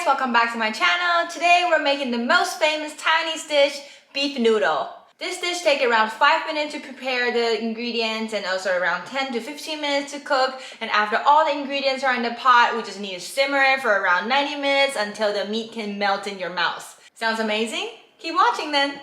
guys, welcome back to my channel. Today we're making the most famous Taiwanese dish, beef noodle. This dish takes around 5 minutes to prepare the ingredients and also around 10 to 15 minutes to cook. And after all the ingredients are in the pot, we just need to simmer it for around 90 minutes until the meat can melt in your mouth. Sounds amazing? Keep watching then.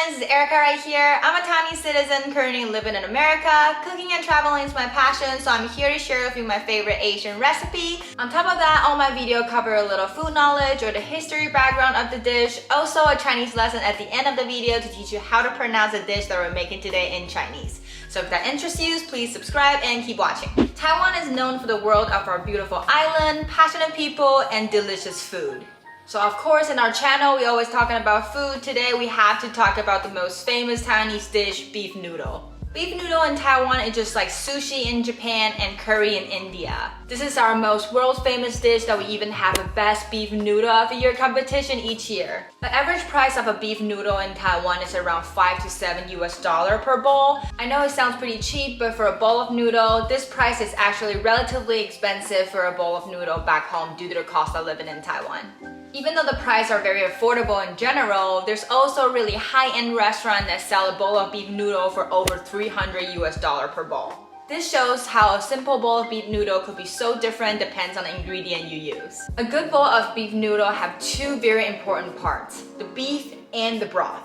This is Erica right here. I'm a Taiwanese citizen currently living in America. Cooking and traveling is my passion, so I'm here to share with you my favorite Asian recipe. On top of that, all my videos cover a little food knowledge or the history background of the dish. Also a Chinese lesson at the end of the video to teach you how to pronounce the dish that we're making today in Chinese. So if that interests you, please subscribe and keep watching. Taiwan is known for the world of our beautiful island, passionate people, and delicious food. So of course in our channel, we always talking about food. Today we have to talk about the most famous Taiwanese dish, beef noodle. Beef noodle in Taiwan is just like sushi in Japan and curry in India. This is our most world famous dish that we even have a best beef noodle of the year competition each year. The average price of a beef noodle in Taiwan is around $5 to $7 per bowl. I know it sounds pretty cheap, but for a bowl of noodle, this price is actually relatively expensive for a bowl of noodle back home due to the cost of living in Taiwan. Even though the prices are very affordable in general, there's also really high-end restaurants that sell a bowl of beef noodle for over $300 per bowl. This shows how a simple bowl of beef noodle could be so different depends on the ingredient you use. A good bowl of beef noodle have two very important parts, the beef and the broth.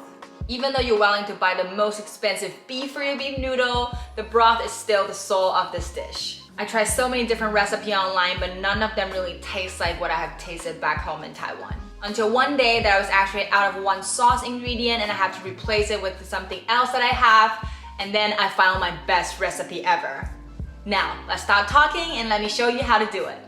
Even though you're willing to buy the most expensive beef for your beef noodle, the broth is still the soul of this dish. I tried so many different recipes online, but none of them really taste like what I have tasted back home in Taiwan. Until one day that I was actually out of one sauce ingredient and I had to replace it with something else that I have, and then I found my best recipe ever. Now, let's stop talking and let me show you how to do it.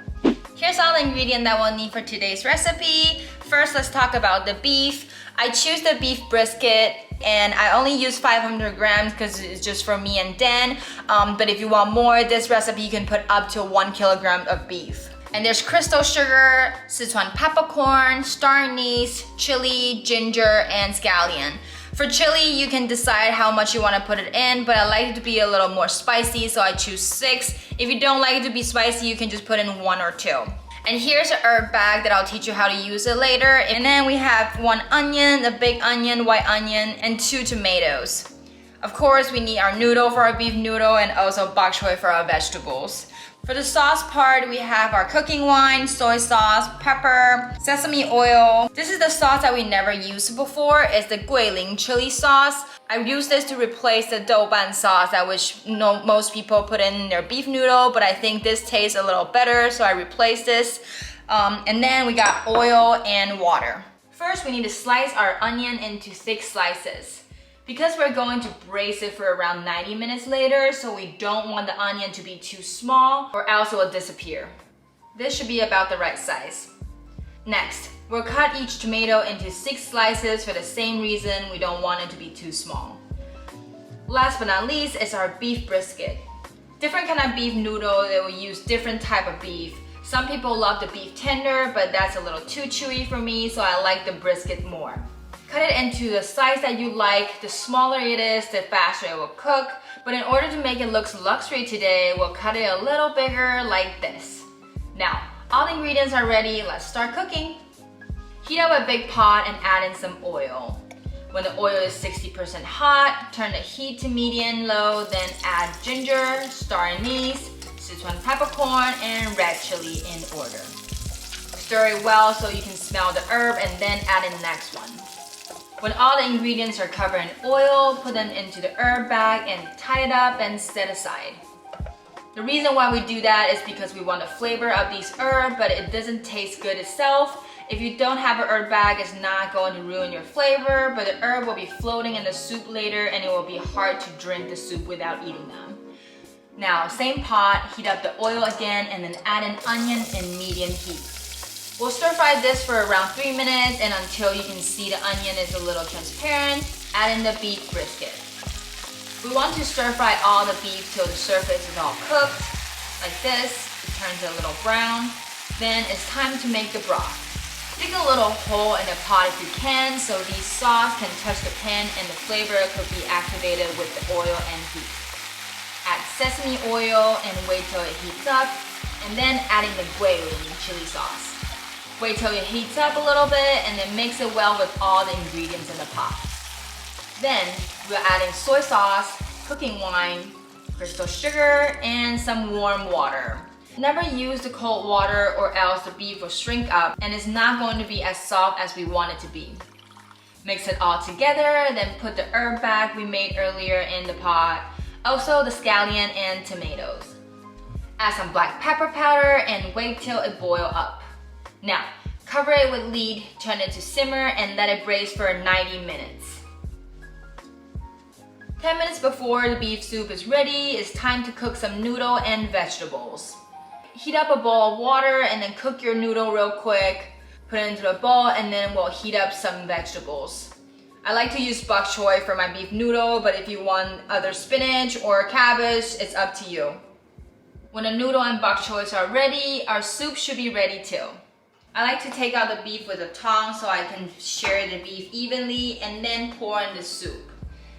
Here's all the ingredients that we'll need for today's recipe. First, let's talk about the beef. I choose the beef brisket and I only use 500 grams because it's just for me and Dan. But if you want more, this recipe you can put up to 1 kilogram of beef. And there's crystal sugar, Sichuan peppercorn, star anise, chili, ginger, and scallion. For chili, you can decide how much you want to put it in, but I like it to be a little more spicy, so I choose 6. If you don't like it to be spicy, you can just put in 1 or 2. And here's a herb bag that I'll teach you how to use it later. And then we have 1 onion, a big onion, white onion, and 2 tomatoes. Of course, we need our noodle for our beef noodle and also bok choy for our vegetables. For the sauce part, we have our cooking wine, soy sauce, pepper, sesame oil. This is the sauce that we never used before. It's the桂林Chili sauce. I use this to replace the Toban sauce that most people put in their beef noodle, but I think this tastes a little better, so I replaced this. And then we got oil and water. First, we need to slice our onion into thick slices. Because we're going to braise it for around 90 minutes later, so we don't want the onion to be too small or else it will disappear. This should be about the right size. Next, we'll cut each tomato into 6 slices for the same reason we don't want it to be too small. Last but not least is our beef brisket. Different kind of beef noodle, they will use different type of beef. Some people love the beef tender, but that's a little too chewy for me, so I like the brisket more. Cut it into the size that you like. The smaller it is, the faster it will cook. But in order to make it look luxury today, we'll cut it a little bigger like this. Now, all the ingredients are ready. Let's start cooking. Heat up a big pot and add in some oil. When the oil is 60% hot, turn the heat to medium-low, then add ginger, star anise, Sichuan peppercorn, and red chili in order. Stir it well so you can smell the herb and then add in the next one. When all the ingredients are covered in oil, put them into the herb bag and tie it up and set aside. The reason why we do that is because we want the flavor of these herbs, but it doesn't taste good itself. If you don't have an herb bag, it's not going to ruin your flavor, but the herb will be floating in the soup later and it will be hard to drink the soup without eating them. Now, same pot, heat up the oil again and then add an onion in medium heat. We'll stir fry this for around 3 minutes and until you can see the onion is a little transparent. Add in the beef brisket. We want to stir fry all the beef till the surface is all cooked. Like this, it turns a little brown. Then it's time to make the broth. Dig a little hole in the pot if you can so these sauce can touch the pan and the flavor could be activated with the oil and heat. Add sesame oil and wait till it heats up, and then adding the桂林chili sauce. Wait till it heats up a little bit and then mix it well with all the ingredients in the pot. Then we're adding soy sauce, cooking wine, crystal sugar, and some warm water. Never use the cold water or else the beef will shrink up and it's not going to be as soft as we want it to be. Mix it all together, then put the herb bag we made earlier in the pot, also the scallion and tomatoes. Add some black pepper powder and wait till it boils up. Now, cover it with lid, turn it to simmer, and let it braise for 90 minutes. 10 minutes before the beef soup is ready, it's time to cook some noodle and vegetables. Heat up a bowl of water and then cook your noodle real quick. Put it into a bowl and then we'll heat up some vegetables. I like to use bok choy for my beef noodle, but if you want other spinach or cabbage, it's up to you. When the noodle and bok choy are ready, our soup should be ready too. I like to take out the beef with a tongue so I can share the beef evenly and then pour in the soup.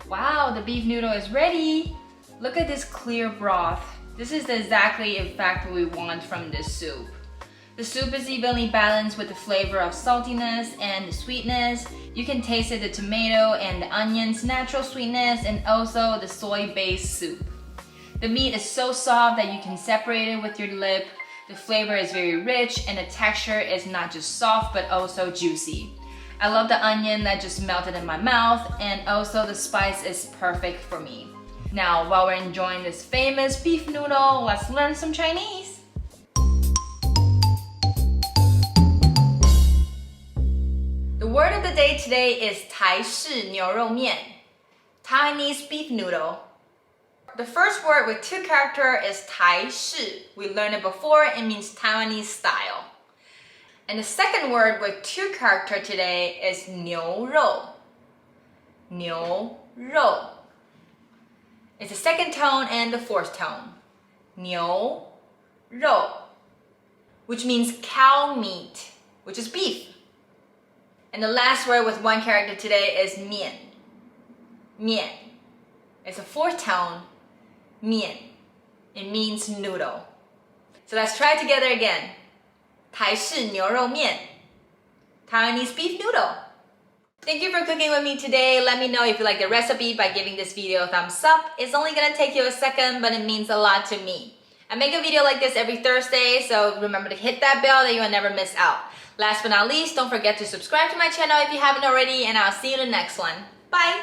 Wow, the beef noodle is ready. Look at this clear broth. This is exactly in fact what we want from this soup. The soup is evenly balanced with the flavor of saltiness and the sweetness. You can taste it, the tomato and the onion's natural sweetness, and also the soy-based soup. The meat is so soft that you can separate it with your lip. The flavor is very rich and the texture is not just soft but also juicy. I love the onion that just melted in my mouth, and also the spice is perfect for me. Now, while we're enjoying this famous beef noodle, let's learn some Chinese. The word of the day today is 台式牛肉面, Taiwanese beef noodle. The first word with two characters is 台式. We learned it before, it means Taiwanese style. And the second word with two characters today is 牛肉. 牛肉. It's the second tone and the fourth tone. 牛肉, which means cow meat, which is beef. And the last word with one character today is 面. 面. It's a fourth tone. 面. It means noodle. So let's try it together again. 台式牛肉面, Taiwanese beef noodle. Thank you for cooking with me today. Let me know if you like the recipe by giving this video a thumbs up. It's only gonna take you a second, but it means a lot to me. I make a video like this every Thursday, so remember to hit that bell that you will never miss out. Last but not least, don't forget to subscribe to my channel if you haven't already, and I'll see you in the next one. Bye!